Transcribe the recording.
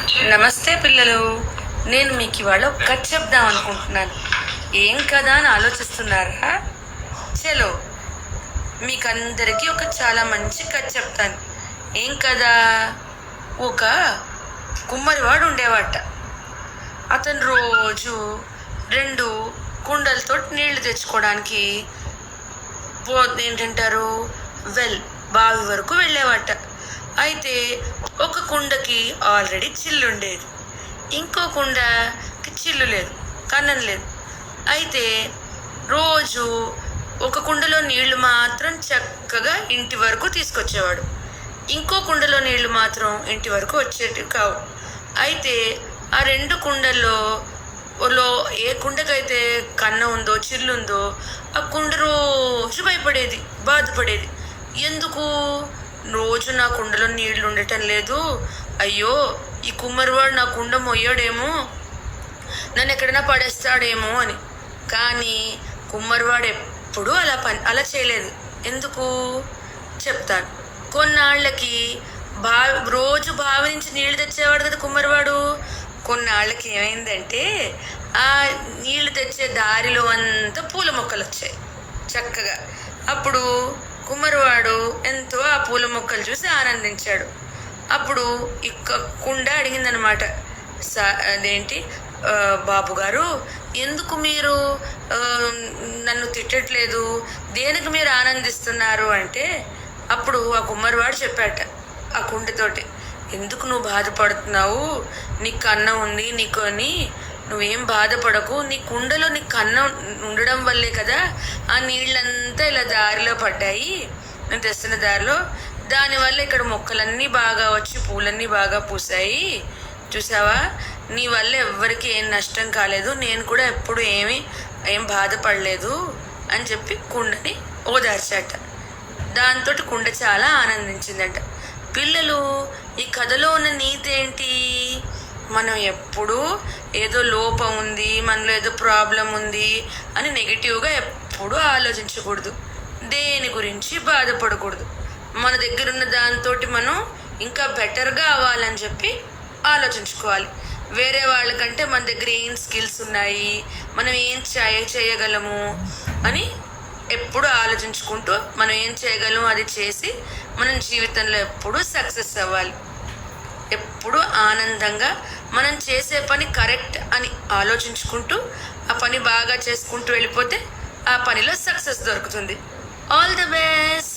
నమస్తే పిల్లలు, నేను మీకు ఇవాళ ఒక కథ చెప్దాం అనుకుంటున్నాను. ఏం కదా అని ఆలోచిస్తున్నారా? చలో, మీకందరికీ ఒక చాలా మంచి కథ చెప్తాను. ఏం కదా? ఒక కుమ్మరివాడు ఉండేవాట. అతను రోజు 2 కుండలతో నీళ్లు తెచ్చుకోవడానికి ఏంటంటారు బావి వరకు వెళ్ళేవాట. అయితే ఒక కుండకి ఆల్రెడీ చిల్లు ఉండేది, ఇంకో కుండకి చిల్లు లేదు, కన్నం లేదు. అయితే రోజు ఒక కుండలో నీళ్లు మాత్రం చక్కగా ఇంటి వరకు తీసుకొచ్చేవాడు, ఇంకో కుండలో నీళ్లు మాత్రం ఇంటి వరకు వచ్చేటివి కావు. అయితే ఆ 2 కుండల్లో ఏ కుండకైతే కన్నం ఉందో, చిల్లు ఉందో, ఆ కుండ రోజు భయపడేది, బాధపడేది. ఎందుకు రోజు నా కుండలో నీళ్లు ఉండటం లేదు, అయ్యో ఈ కుమ్మరివాడు నా కుండ మొయ్యాడేమో, నన్ను ఎక్కడైనా పడేస్తాడేమో అని. కానీ కుమ్మరివాడు ఎప్పుడూ అలా చేయలేదు. ఎందుకు చెప్తాను. కొన్నాళ్ళకి రోజు బావి నుంచి నీళ్లు తెచ్చేవాడు కదా కుమ్మరివాడు. కొన్నాళ్ళకి ఏమైందంటే ఆ నీళ్లు తెచ్చే దారిలో అంతా పూల మొక్కలు వచ్చాయి చక్కగా. అప్పుడు కుమ్మరివాడు ఎంతో ఆ పూల మొక్కలు చూసి ఆనందించాడు. అప్పుడు కుండ అడిగిందనమాట, అదేంటి బాబు గారు, ఎందుకు మీరు నన్ను తిట్టట్లేదు, దేనికి మీరు ఆనందిస్తున్నారు అంటే, అప్పుడు ఆ కుమ్మరివాడు చెప్పాట ఆ కుండతోటి, ఎందుకు నువ్వు బాధపడుతున్నావు, నీకు కన్నం ఉంది నీకు అని నువ్వేం బాధపడకు, నీ కుండలో నీ కన్నం ఉండడం వల్లే కదా ఆ నీళ్ళంతా ఇలా దారిలో పడ్డాయి, నేను తెస్తున్న దారిలో, దానివల్ల ఇక్కడ మొక్కలన్నీ బాగా వచ్చి పూలన్నీ బాగా పూసాయి, చూసావా, నీ వల్ల ఎవ్వరికి ఏం నష్టం కాలేదు, నేను కూడా ఎప్పుడు ఏం బాధపడలేదు అని చెప్పి కుండని ఓదార్చాట. దాంతో కుండ చాలా ఆనందించిందట. పిల్లలు, ఈ కథలో ఉన్న నీతి ఏంటి? మనం ఎప్పుడూ ఏదో లోపం ఉంది, మనలో ఏదో ప్రాబ్లం ఉంది అని నెగిటివ్గా ఎప్పుడూ ఆలోచించకూడదు, దేని గురించి బాధపడకూడదు. మన దగ్గర ఉన్న దాంతో మనం ఇంకా బెటర్గా అవ్వాలని చెప్పి ఆలోచించుకోవాలి. వేరే వాళ్ళకంటే మన దగ్గర ఏం స్కిల్స్ ఉన్నాయి, మనం ఏం చేయగలము అని ఎప్పుడు ఆలోచించుకుంటూ మనం ఏం చేయగలము అది చేసి మనం జీవితంలో ఎప్పుడూ సక్సెస్ అవ్వాలి. ఎప్పుడు ఆనందంగా మనం చేసే పని కరెక్ట్ అని ఆలోచించుకుంటూ ఆ పని బాగా చేసుకుంటూ వెళ్ళిపోతే ఆ పనిలో సక్సెస్ దొరుకుతుంది. All the best.